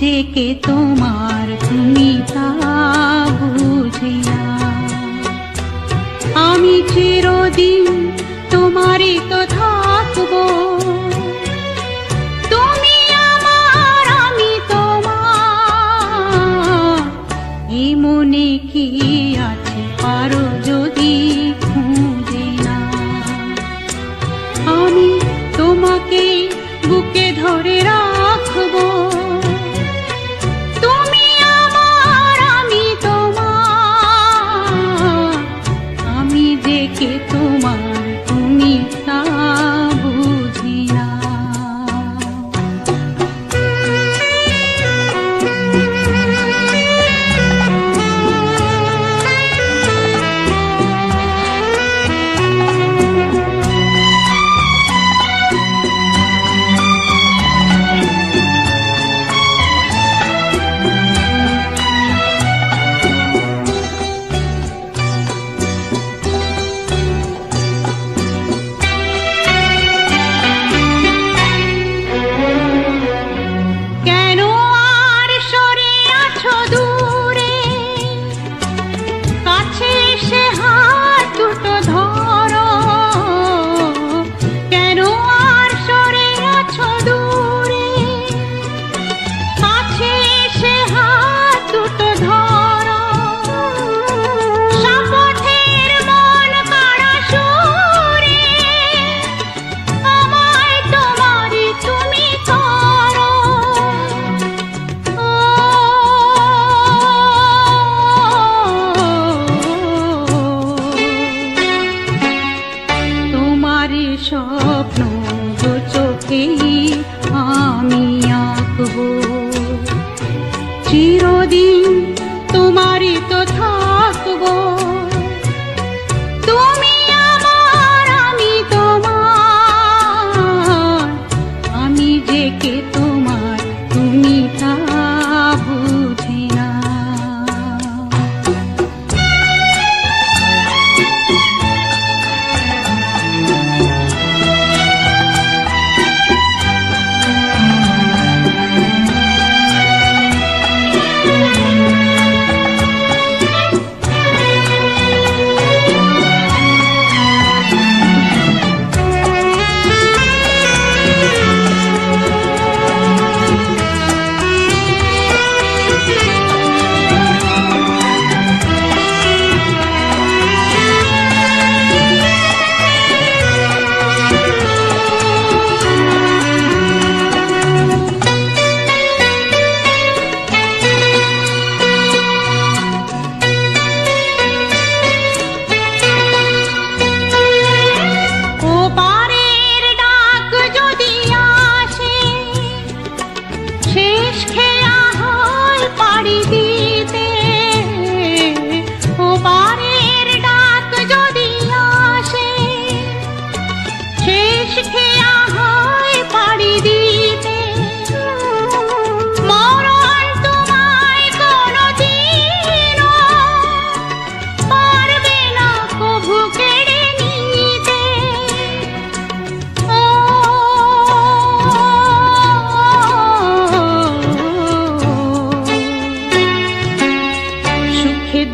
যে কে তোমার তুমি তা বুঝি না। আমি চিরদিন তোমারই তো থাকবো, তুমি আমার আমি তোমার। এই মনে কি আছে পারো যদি খুঁজে না। আমি তোমাকে বুকে ধরে রাখবো, তুমি আমার আমি তোমার। আমি দেখে তোমার তুমি তা বুঝি না। স্বপ্ন দু চোখে আমি আঁকবো, চিরদিন তোমারই তো থাকবো। তুমি আমার আমি তোমার। আমি যে কে তোমার তুমি তা বুঝি না।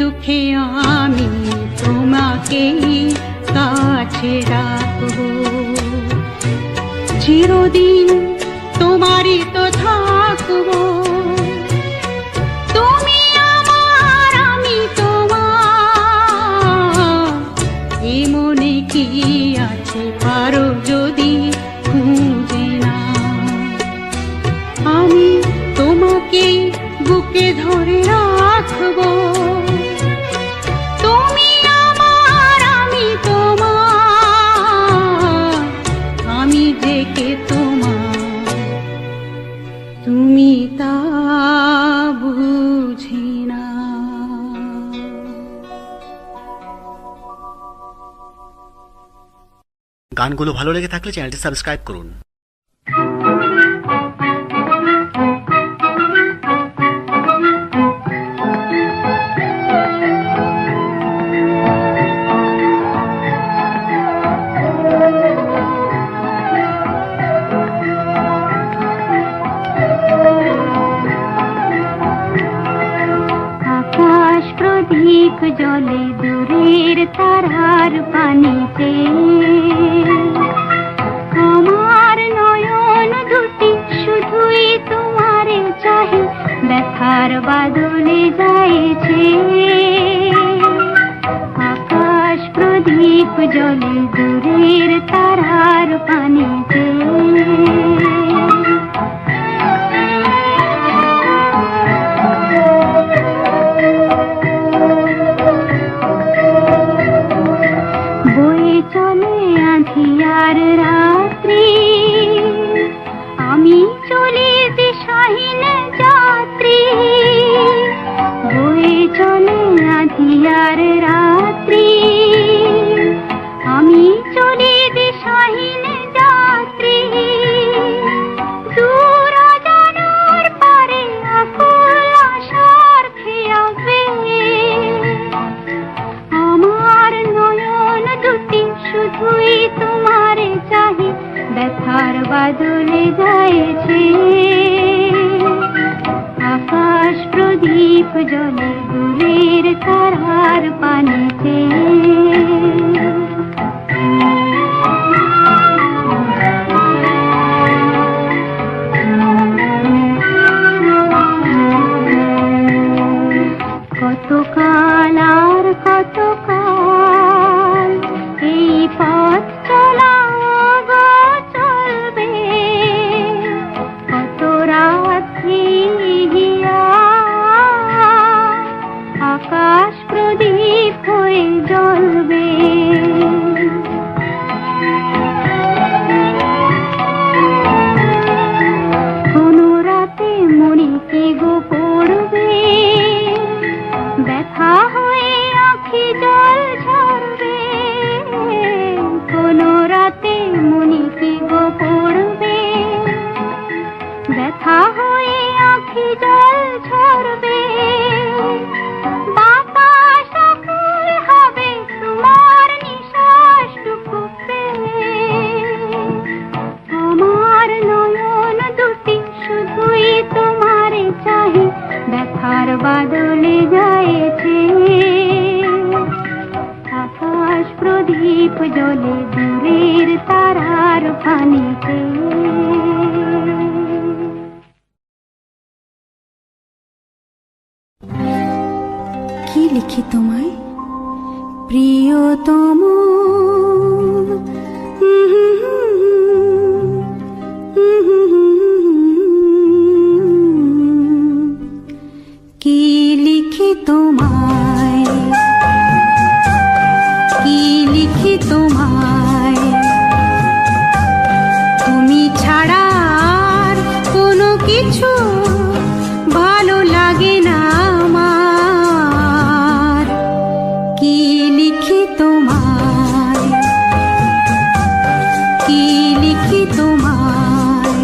দুঃখে আমি তোমাকে কাছে রাখবো, চিরদিন তোমারই তো থাকবো। তুমি আমার আমি তোমার। এ মনে কি আছে পারো যদি খুঁজে না। আমি তোমাকে বুকে ধরে রাখবো, তুমি আমার আমি তোমার। আমি যে কে তোমার তুমি তা বুঝি না। গানগুলো ভালো লেগে থাকলে চ্যানেলটি সাবস্ক্রাইব করুন। প্রদীপ জলে দূরের তারার পানিতে। আমার নয়ন দুটি শুধুই তোমারে চাহি, ব্যথার বাদলে যাইছে। আকাশ প্রদীপ জলে দূরের তারার পানিতে। বয়ে চলে আঁধিয়ার রাত্রি, আমি চলি দিশাহীন যাত্রী। বয়ে চলে আঁধিয়ার রাত্রি, আমি চলি দিশাহীন যাত্রী। দূর অজানার পারে আকুল আশার খেয়াবে। আমার নয়ন দুটি শুধুই তোমারে চাহি, ব্যথার বাদলে যাইছে। আকাশ প্রদীপ জলে দূরের তারার পানিতে। কতকাল আর কতকাল এই পথ চলা গো চলবে। কত রাত্রি হিয়া আকাশ প্রদীপ হয়ে জ্বলবে। কোন রাতে মনে কি গো পড়বে, ব্যথা হয়ে আঁখি জল ঝরবে। কোন রাতে মনে কি গো পড়বে, ব্যথা হয়ে আঁখি জল ঝরবে। বাতাস আকুল হবে তোমার নিঃশ্বাসটুকু পেয়ে। আমার নয়ন দুটি শুধুই তোমারে চাহি, ব্যথার বাদলে যাইছে। আকাশ প্রদীপ জলে দূরের তারার পানিতে। কি লিখি তোমায় প্রিয়তম, কি লিখি তোমায়, কি লিখি তোমায়। তুমি ছাড়া আর কোনো কিছু ভালো লাগে না আমার। কি লিখি তোমায়, কি লিখি তোমায়।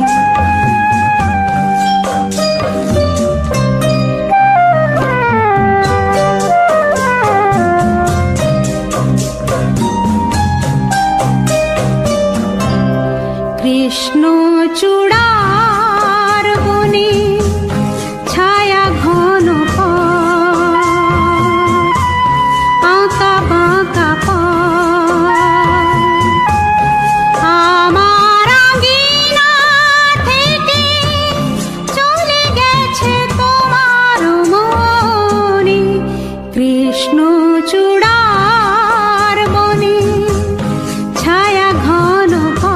কৃষ্ণ চূড়ার বনে ছায়া ঘন পথ, আঁকা বাঁকা পথ। আমার আঙিনা থেকে চলে গেছে তোমার মনে। কৃষ্ণ চূড়ার বনে ছায়া ঘন পথ,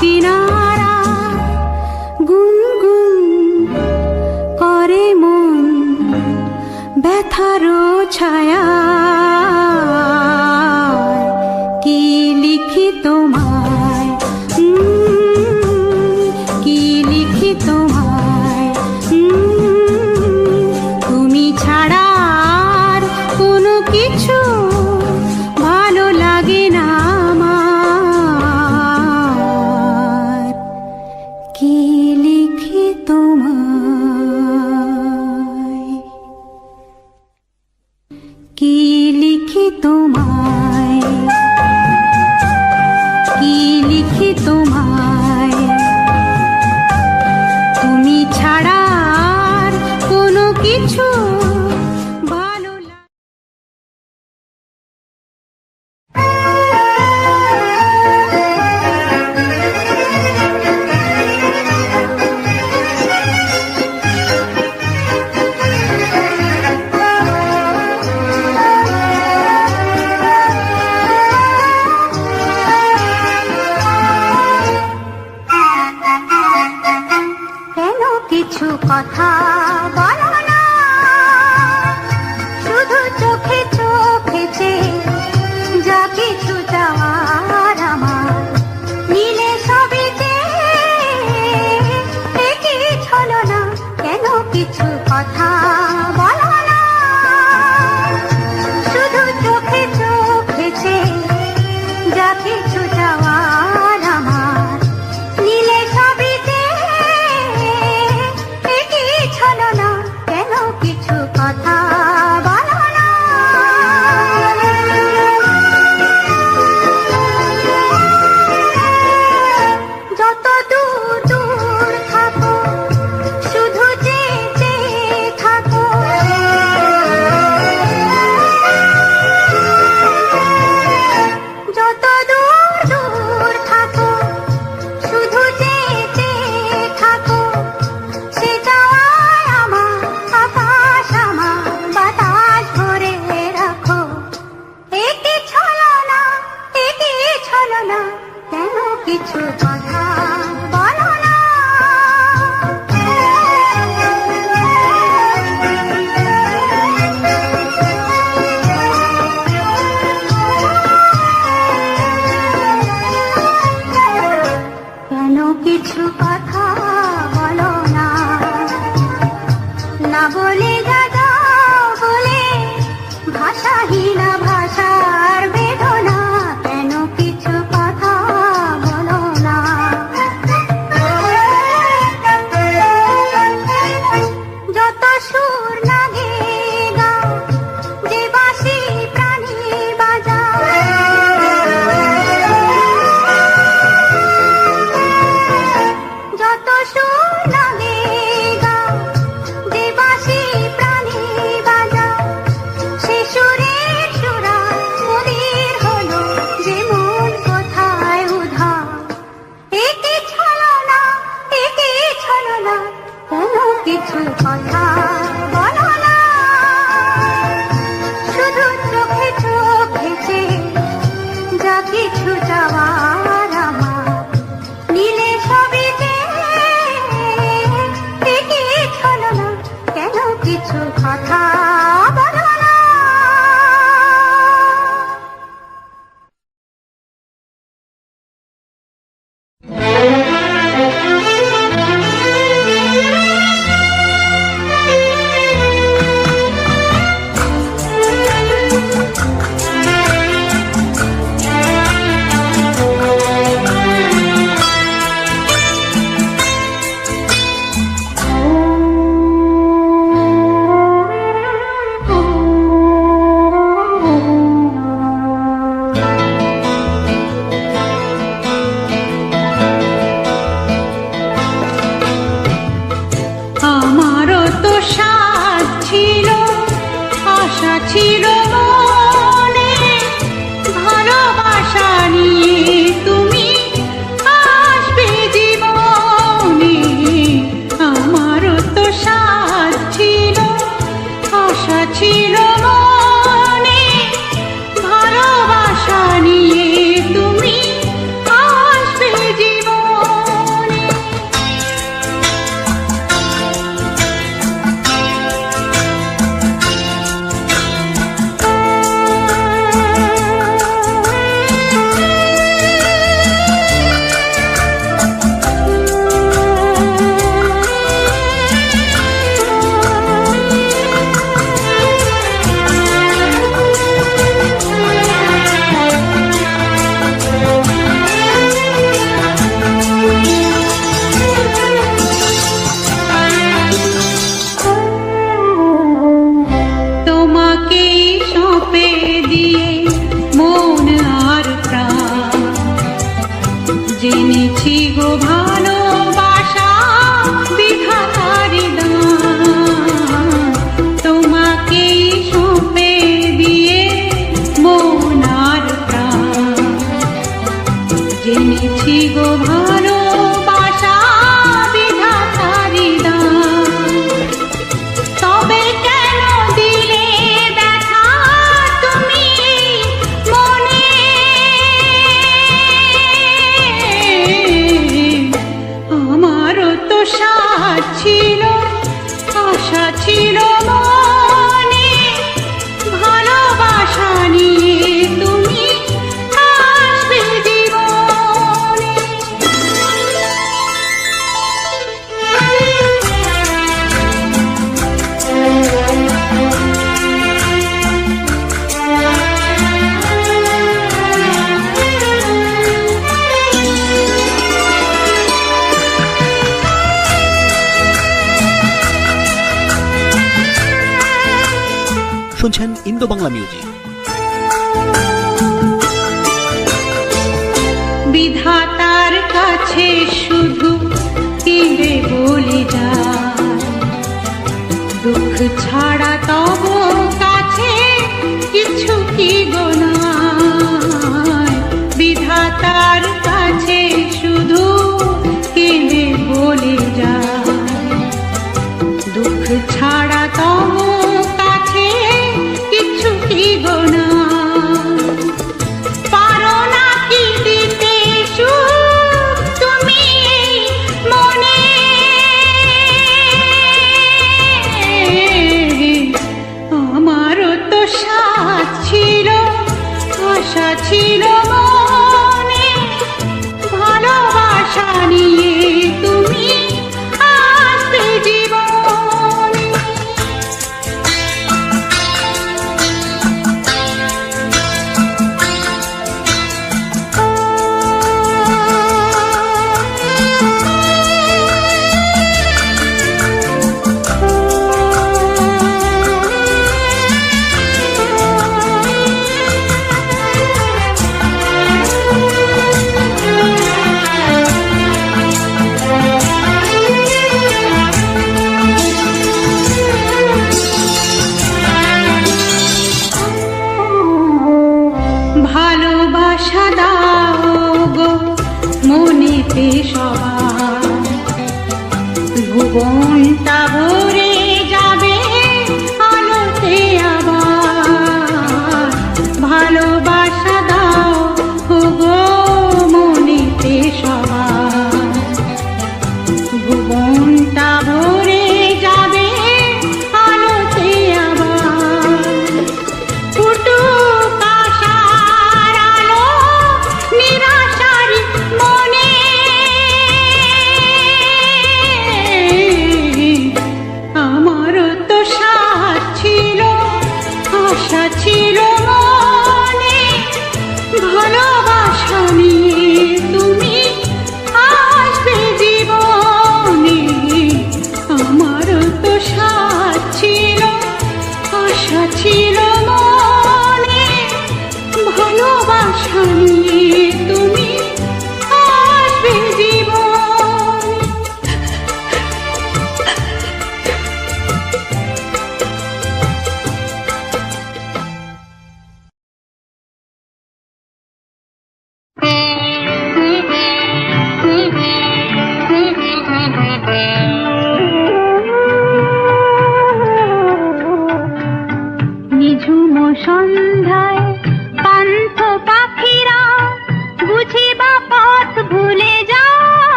কিনারা গুনগুন করে মন ব্যথারও ছায়া কি লিখি তোমায় কি লিখি তোমায় তুমি ছাড়া আর কোনো কিছু ভালো লাগে না আমার কি লিখি তোমায় কি লিখি তোমায় কি লিখি তোমায় তুমি ছাড়া আর কোনো কিছু ভালো লাগে কেন কিছু কথা বলো না শুধু চোখে চোখে চেয়ে যা কিছু চাওয়ার আমার নীলে সবিতে কি ছলো না কেন কিছু কথা বলো না শুধু চোখে চোখে চেয়ে যা কিছু চাওয়ার আমার নীলে সবিতে কি ছলো না কেন কিছু কথা বলো না যত দূর দূর থাকো শুধু চেয়ে চেয়ে থাকো যত দূর দূর থাকো শুধু চেয়ে চেয়ে থাকো সে চাওয়ায় আমার আকাশ আমার বাতাস ভরে রাখো এটি ছলো না কেন কিছু কথা বলো না কেন কিছু কথা বলো না না বলে দাদা বলে ভাষাহীন ভাষার বেদনা কেন কিছু কথা বলো না যত সুর লাগে গাও যে বাঁশি প্রাণী বাজায় যত সুর লাগে গাও যে বাঁশি ভালোবাসা বিধাতারি দান। তবে কেন দিলে ব্যথা তুমি মনে? আমারও তো সাথ ছিল, আশা ছিল মনে, ভালোবাসা নিয়ে তুমি আসবে জীবনে। শুনছেন ইন্দো বাংলা মিউজিক। বিধাতার কাছে শুধু কেঁদে বলে যায়, দুঃখ ছাড়া তব কাছে কিছু কি গো নাই। বিধাতার কাছে শুধু কেঁদে বলে যায়, দুঃখ ছাড়া তব কাছে কিছু কি গো নাই। পারো না কি দিতে সুখ তুমি এই মনে? আমারও তো সাথ ছিল, আশা ছিল মনে, ভালোবাসা নিয়ে তুমি আসবে জীবনে। ভালোবাসা দাও গো মনেতে সবার, ভুবনটা ভরে যাবে আলোতে আবার। ভালোবাসা দাও গো মনেতে সবার, ভুবনটা ভরে যাবে আলোতে আবার। ফুটুক আশার আলো নিরাশার মনে,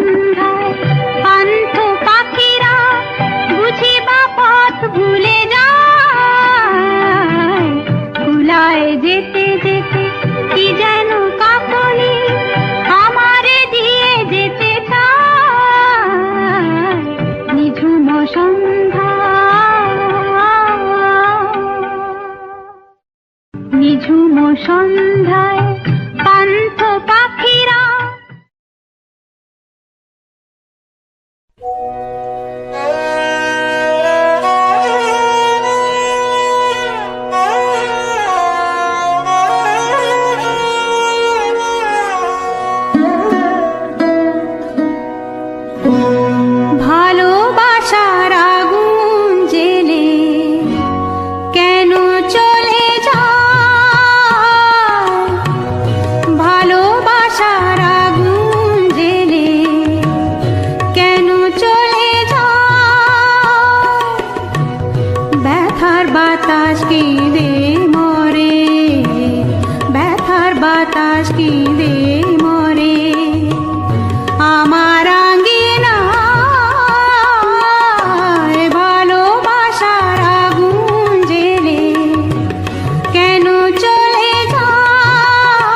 সন্ধ্যায় পান্থ পাখিরা বুঝি বা পথ ভুলে যায়। কুলায় যেতে যেতে কি যেন কাকলি আমারে দিয়ে যেতে চায়। নিঝুম নিঝুম সন্ধ্যায় পান্থ পাখিরা। ভালোবাসার আগুন জেলে কেন চলে যায়? ভালোবাসার আগুন জেলে কেন চলে যায়? ব্যথার বাতাস কেঁদে মরে, ব্যথার বাতাস কেঁদে মরে আমার আঙ্গিনায়। ভালোবাসার আগুন জেলে কেন চলে যায়?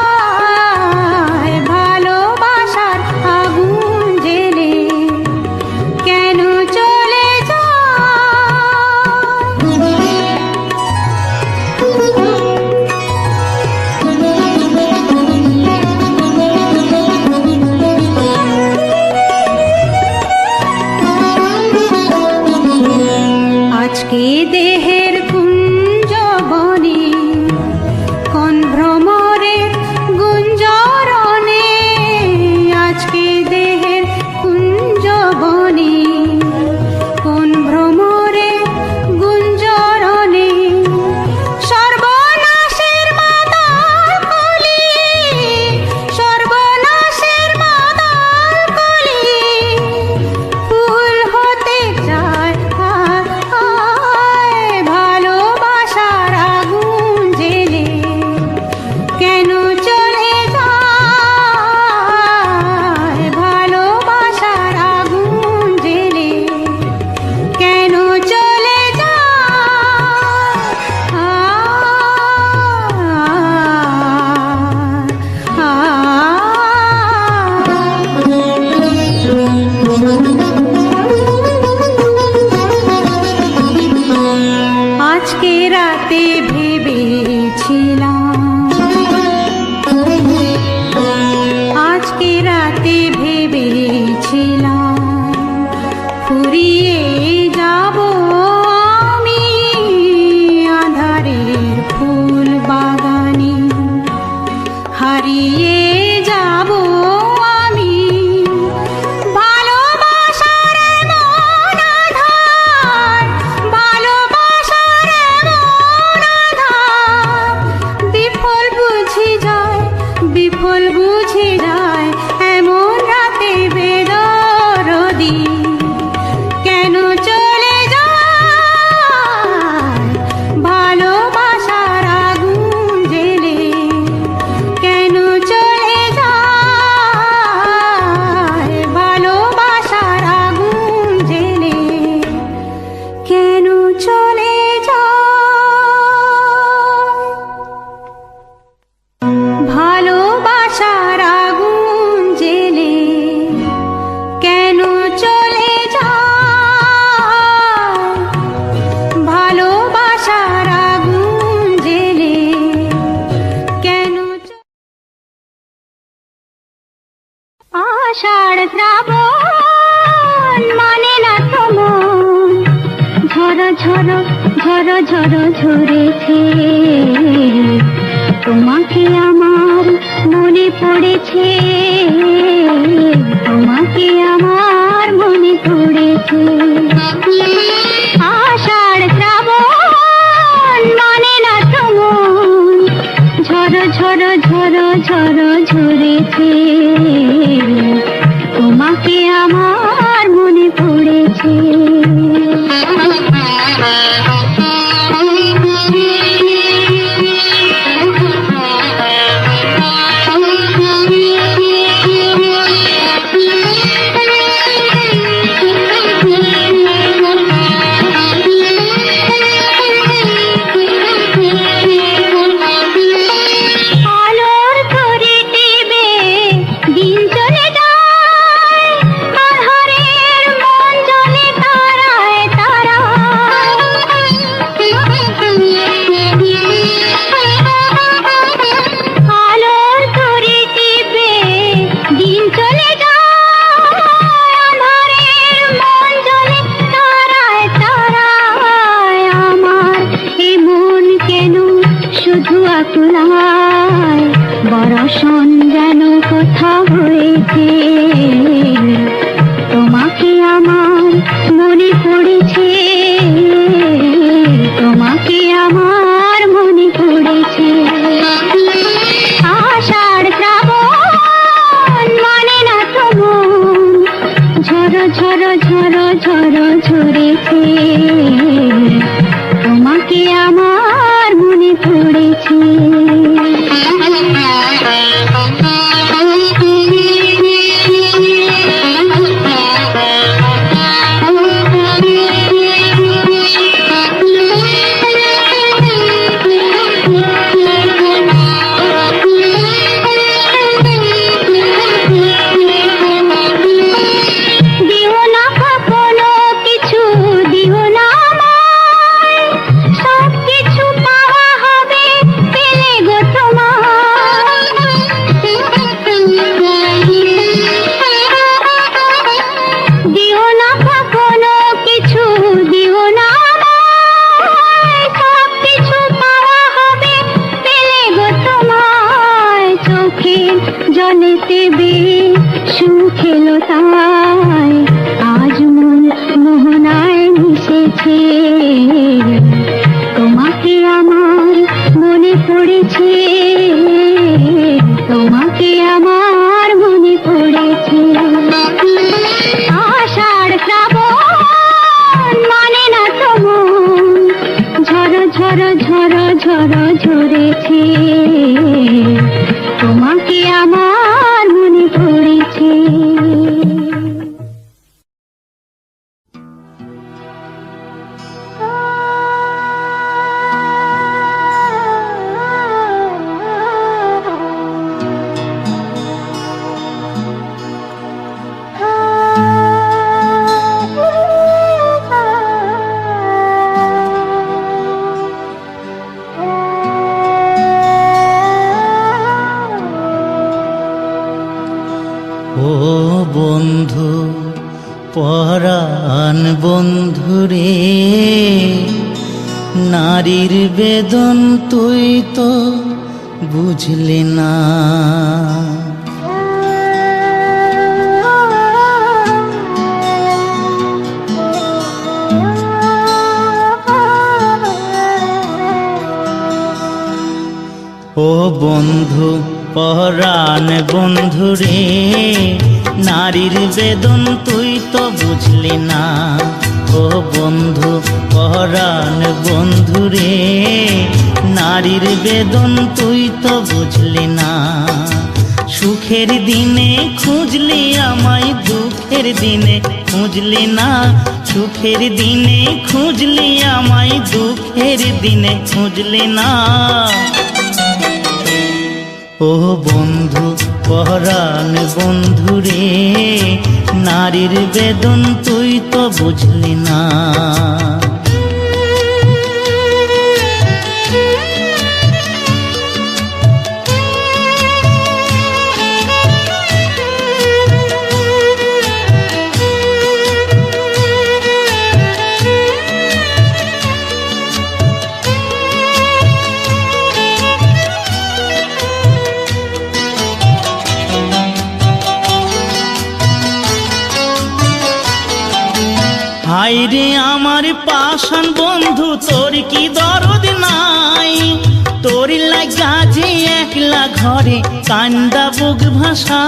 ভালোবাসার আগুন জেলে কেন চলে আজকে দেহের কুঞ্জ বনে কোন ভ্রমরের গুঞ্জরণে। আজকে দেহের কুঞ্জ বনে কোন ভ্রমরের গুঞ্জরণে। সর্বনাশের মাতাল কলি, সর্বনাশের মাতাল কলি ফুল হতে চায়। ভালোবাসার আগুন জেলে কেন চলে যায়? ভালোবাসার আগুন জেলে কেন চলে যায়? আজকে রাতে ভেবেছিলাম, আজকে রাতে ভেবেছিলাম ফুরিয়ে যাব আমি আঁধারের ফুল বাগানে। হারিয়ে যাব আমি ভালোবাসার এমন আধার, ভালোবাসার এমন আধার। বিফল বুঝি যায়, বিফল বুঝি যায় এমন রাতে বেদরদি কেন চলে যায়? ভালোবাসার আগুন জেলে কেন চলে যায়? ভালোবাসার আগুন জেলে কেন চলে যায়? ভালোবাসার আগুন জেলে কেন চলে যায়? ভালোবাসার আগুন জেলে কেন আষাঢ় শ্রাবণ মানে না তো মন ঝড় ঝড় ঝড় ঝড় ঝরেছে। তোমাকে আমার মনে পড়েছে, তোমাকে আমার মনে পড়েছে। আষাঢ় শ্রাবণ মানে না তো মন ঝড় ঝড় ঝড় ঝড় ঝরেছে। তোমাকে আমার মনে পড়েছে। ঝরো ঝরো ঝরেছে, তোমাকে আমার মনে পড়েছে। জলেতে সুখ এলো তাই আজ মন মোহনায় মিশেছে, তোমাকে আমার মনে পড়েছে, তোমাকে আমার মনে পড়েছে। আষাঢ় শ্রাবণ মানে না তো মন, ঝরো ঝরো ঝরো ঝরো ঝরেছে, তোমাকে আমার মনে পড়েছে। ও বন্ধু পরাণ বন্ধুরে, নারীর বেদন তুই তো বুঝলি না। ও বন্ধু পরাণ বন্ধুরে, নারীর বেদন তুই তো বুঝলি না। ও বন্ধু পরাণ বন্ধুরে, নারীর বেদন তুই তো বুঝলি না। সুখের দিনে খুঁজলি আমায়, দুঃখের দিনে খুঁজলি না। সুখের দিনে খুঁজলি আমায়, দুঃখের দিনে খুঁজলি না। ও বন্ধু পরাণ বন্ধুরে, নারীর বেদন তুই তো বুঝলি না। হায়রে আমার পাষাণ বন্ধু, তোর কি দরদ নাই? তোর লাগা যে একলা ঘরে কান্দা বুক ভাষা।